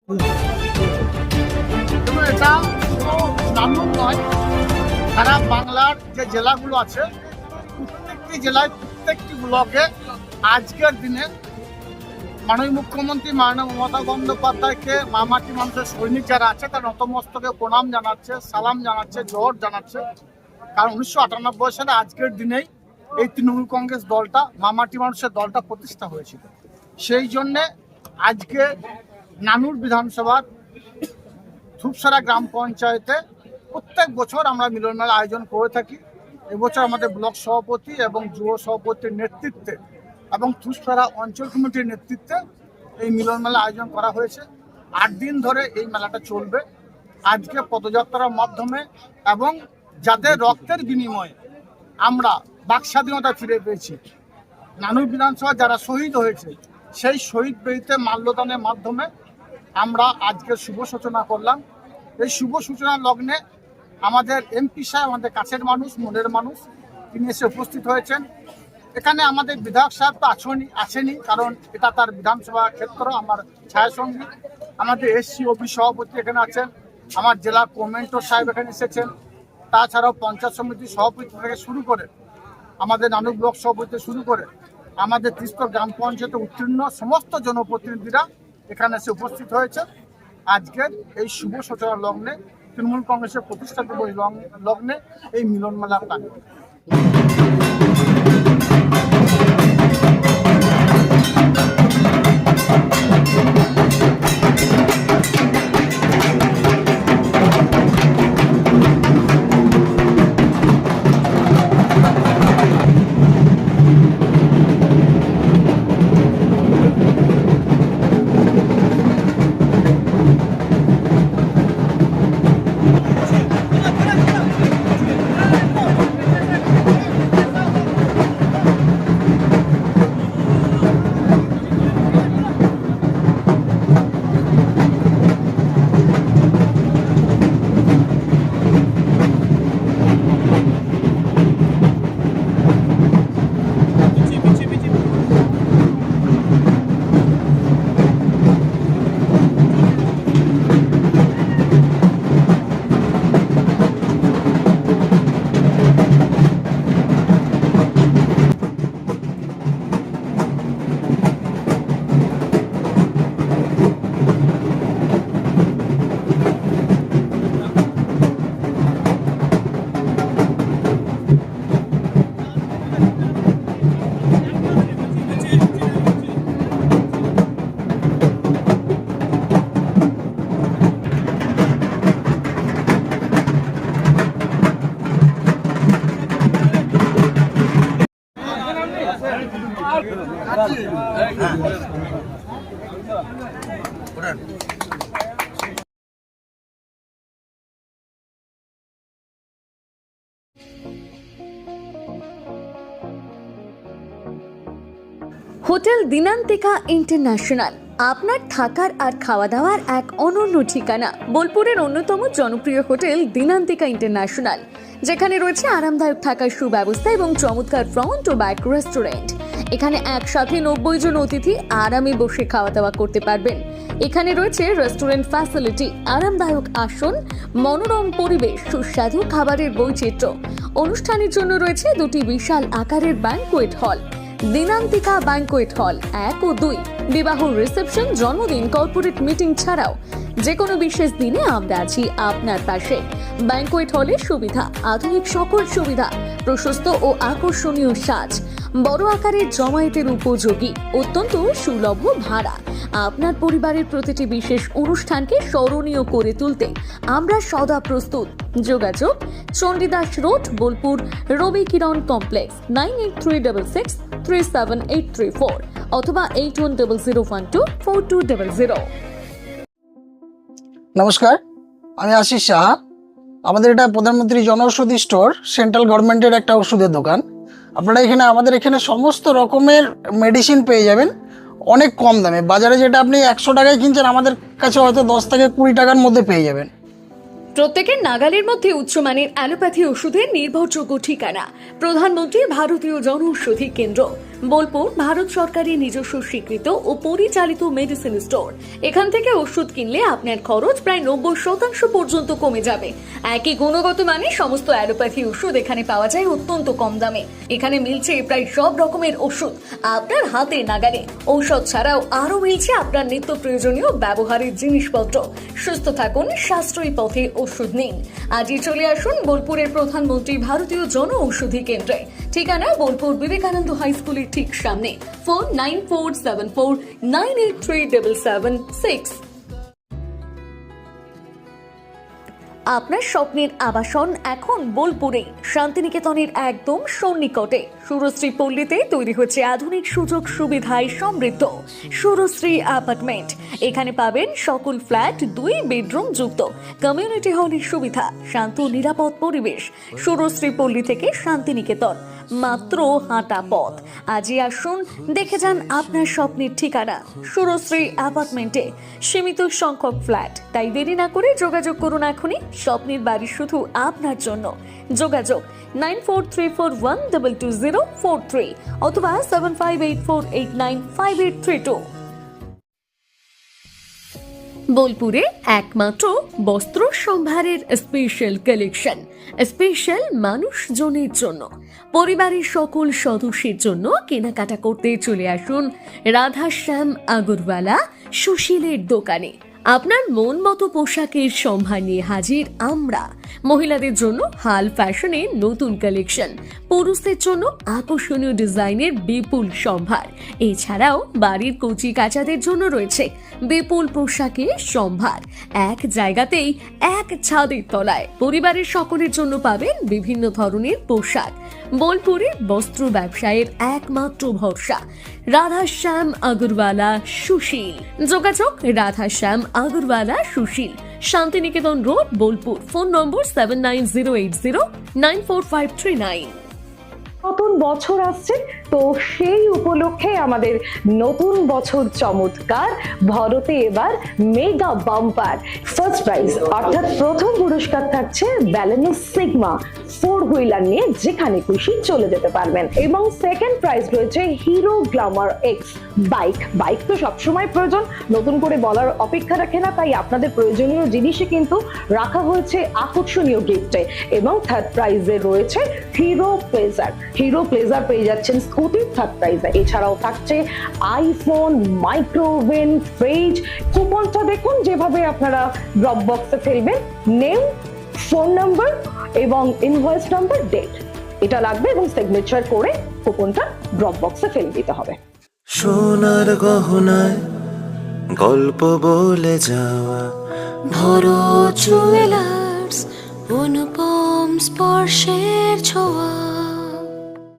এবং এটা নানুর নয়, সারা বাংলার যে জেলাগুলো আছে প্রত্যেকটি জেলায় প্রত্যেকটি ব্লকে আজকের দিনে মাননীয় মুখ্যমন্ত্রী মাননীয় মমতা বন্দ্যোপাধ্যায়কে মামাটি মানুষের সৈনিক যারা আছে তার নতমস্তকে প্রণাম জানাচ্ছে, সালাম জানাচ্ছে, জোহর জানাচ্ছে। কারণ 1998 সালে আজকের দিনেই এই তৃণমূল কংগ্রেস দলটা মামাটি মানুষের দলটা প্রতিষ্ঠা হয়েছিল। সেই জন্যে আজকে নানুর বিধানসভার ধূপসারা গ্রাম পঞ্চায়েতে প্রত্যেক বছর আমরা মিলন মেলা আয়োজন করে থাকি। এবছর আমাদের ব্লক সভাপতি এবং যুব সভাপতির নেতৃত্বে এবং ধূপসারা অঞ্চল কমিটির নেতৃত্বে এই মিলন মেলা আয়োজন করা হয়েছে। 8 দিন ধরে এই মেলাটা চলবে। আজকে পদযাত্রার মাধ্যমে এবং যাদের রক্তের বিনিময়ে আমরা বাক স্বাধীনতা ফিরে পেয়েছি, নানুর বিধানসভা যারা শহীদ হয়েছে সেই শহীদ বেদিতে মাল্যদানের মাধ্যমে আমরা আজকে শুভ সূচনা করলাম। এই শুভ সূচনার লগ্নে আমাদের এমপি সাহেব, আমাদের কাছের মানুষ, মনের মানুষ, তিনি এসে উপস্থিত হয়েছেন। এখানে আমাদের বিধায়ক সাহেব তো আছেনই, কারণ এটা তার বিধানসভা ক্ষেত্র, আমার ছায়াসঙ্গী। আমাদের এসসি ওবি সভাপতি এখানে আছেন, আমার জেলা কমেন্টর সাহেব এখানে এসেছেন। তাছাড়াও পঞ্চায়েত সমিতির সভাপতি থেকে শুরু করে আমাদের নানুর ব্লক সভাপতি শুরু করে আমাদের তিস্তর গ্রাম পঞ্চায়েতে উত্তীর্ণ সমস্ত জনপ্রতিনিধিরা এখানে এসে উপস্থিত হয়েছে। আজকের এই শুভ সূচনার লগ্নে তৃণমূল কংগ্রেসের প্রতিষ্ঠা দিবস লগ্নে এই মিলন মেলার প্রাঙ্গণে হোটেল দিনান্তিকা ইন্টারন্যাশনাল আপনার থাকার আর খাওয়া দাওয়ার এক অনন্য ঠিকানা। বোলপুরের অন্যতম জনপ্রিয় হোটেল দিনান্তিকা ইন্টারন্যাশনাল, যেখানে রয়েছে আরামদায়ক থাকার সুব্যবস্থা এবং চমৎকার ফ্রন্ট ও ব্যাক রেস্টুরেন্ট। এখানে একসাথে 90 জন অতিথি আরামে বসে খাওয়া দাওয়া করতে পারবেন। এখানে রয়েছে রেস্টুরেন্ট ফ্যাসিলিটি, আরামদায়ক আসন, মনোরম পরিবেশ, সুস্বাদু খাবারের বৈচিত্র্য। অনুষ্ঠানের জন্য রয়েছে 2টি বিশাল আকারের banquet hall, Dinantika banquet hall 1 ও 2। বিবাহ, রিসেপশন, জন্মদিন, কর্পোরেট মিটিং ছাড়াও যে কোনো বিশেষ দিনে আমরা আছি আপনার পাশে। ব্যাংকোয়েট হলের সুবিধা, আধুনিক সকল সুবিধা, প্রশস্ত ও আকর্ষণীয় সাজ, বড় আকারের জমায়েতের উপযোগী, অত্যন্ত সুলভ ভাড়া। আপনার পরিবারের প্রতিটি বিশেষ অনুষ্ঠানকে স্মরণীয় করে তুলতে আমরা সদা প্রস্তুত। যোগাযোগ চণ্ডীদাস রোড, বোলপুর, রবি কিরণ কমপ্লেক্স, 9836637834 অথবা 8100124200। নমস্কার, আমি আশিস সাহা। আমাদের এটা প্রধানমন্ত্রী জনঔষধি স্টোর, সেন্ট্রাল গভর্নমেন্টের একটা ওষুধের দোকান। আপনারা আমাদের এখানে সমস্ত রকমের মেডিসিন পেয়ে যাবেন অনেক কম দামে। বাজারে যেটা আপনি 100 টাকায় কিনছেন, আমাদের কাছে হয়তো 10 থেকে 20 টাকার মধ্যে পেয়ে যাবেন। প্রত্যেকের নাগালের মধ্যে উচ্চমানের অ্যালোপ্যাথি ওষুধের নির্ভরযোগ্য ঠিকানা প্রধানমন্ত্রী ভারতীয় জনঔষধি কেন্দ্র। বোলপুর ভারত সরকারের নিজস্ব স্বীকৃত ও পরিচালিত মেডিসিন স্টোর। এখান থেকে ওষুধ কিনলে আপনার খরচ প্রায় 90% পর্যন্ত কমে যাবে। একই গুণগত মানে সমস্ত অ্যালোপ্যাথি ওষুধ এখানে পাওয়া যায় অত্যন্ত কম দামে। এখানে মিলছে প্রায় সব রকমের ওষুধ আপনার হাতে নাগালে। ঔষধ ছাড়াও আরো মিলছে আপনার নিত্য প্রয়োজনীয় ব্যবহারের জিনিসপত্র। সুস্থ থাকুন, সাশ্রয়ী পথে ওষুধ নিন। আজই চলে আসুন বোলপুরের প্রধানমন্ত্রী ভারতীয় জন ঔষধি কেন্দ্রে। ঠিকানা বোলপুর বিবেকানন্দ হাই স্কুলের ঠিক সামনে। ফোন 9474983776। আপনার স্বপ্নের আবাসন এখন বোলপুরে, শান্তিনিকেতনের একদম সন্নিকটে। সুরশ্রী পল্লীতে তৈরি হচ্ছে আধুনিক সুযোগ সুবিধায় সমৃদ্ধ সুরশ্রী অ্যাপার্টমেন্ট। এখানে পাবেন সকল ফ্ল্যাট 2 বেডরুম যুক্ত, কমিউনিটি হলের সুবিধা, শান্ত নিরাপদ পরিবেশ। সুরশ্রী পল্লী থেকে শান্তিনিকেতন মাত্র হাঁটা পথ। আজই আসুন, দেখে যান আপনার স্বপ্নের ঠিকানা সুরশ্রী অ্যাপার্টমেন্টে। সীমিত সংখ্যক ফ্ল্যাট, তাই দেরি না করে যোগাযোগ করুন এখনই। স্বপ্নের বাড়ি শুধু আপনার জন্য। যোগাযোগ 9434122043 অথবা 7584895832। বোলপুরে একমাত্র বস্ত্র সম্ভারের স্পেশাল কালেকশন, স্পেশাল মানুষজনের জন্য। পরিবারের সকল সদস্যের জন্য কেনাকাটা করতে চলে আসুন রাধাশ্যাম আগরওয়ালা সুশীলের দোকানে। আপনার মন মতো পোশাকের সম্ভার নিয়ে হাজির আমরা। মহিলাদের জন্য হাল ফ্যাশনের নতুন কালেকশন, পুরুষদের জন্য আকর্ষণীয় ডিজাইনের বিপুল সম্ভার। এছাড়াও বাড়ির কচি কাচাদের জন্য রয়েছে বিপুল পোশাকের সম্ভার। এক জায়গাতেই, এক ছাদের তলায় পরিবারের সকলের জন্য পাবেন বিভিন্ন ধরনের পোশাক। বোলপুরের বস্ত্র ব্যবসায়ের একমাত্র ভরসা রাধাশ্যাম আগরওয়ালা সুশীল। যোগাযোগ Radhashyam Agarwala Sushil, Shantiniketan road, Bolpur. Phone number 7908094539। নতুন বছর আসছে, তো সেই উপলক্ষে আমাদের নতুন বছর চমৎকার ভরতে এবার মেগা বাম্পার ফার্স্ট প্রাইজ, অর্থাৎ প্রথম পুরস্কার থাকছে ব্যালেনো সিগমা 4 হুইলার নিয়ে যেখানে খুশি চলে যেতে পারবেন, এবং সেকেন্ড প্রাইজ রয়েছে হিরো গ্ল্যামার এক্স বাইক তো সবসময় প্রয়োজন, নতুন করে বলার অপেক্ষা রাখে না, তাই আপনাদের প্রয়োজনীয় জিনিসে কিন্তু রাখা হয়েছে আকর্ষণীয় গিফটে। এবং থার্ড প্রাইজে রয়েছে হিরো প্লেজার পেয়ে যাচ্ছেন স্কুটি থার্ড প্রাইজে। এছাড়াও থাকছে আইফোন, মাইক্রোওভেন, ফ্রিজ। কুপনটা দেখুন যেভাবে আপনারা ড্রপ বক্সে ফেলবেন, নেম, ফোন নাম্বার এবং ইনভয়েস নাম্বার, ডেট এটা লাগবে, এবং সিগনেচার করে কুপনটা ড্রপ বক্সে ফেলে দিতে হবে। সোনার গহনায় গল্প বলে যাওয়া ভরত জুয়েলার্স, অনুপম স্পর্শের ছোঁয়া।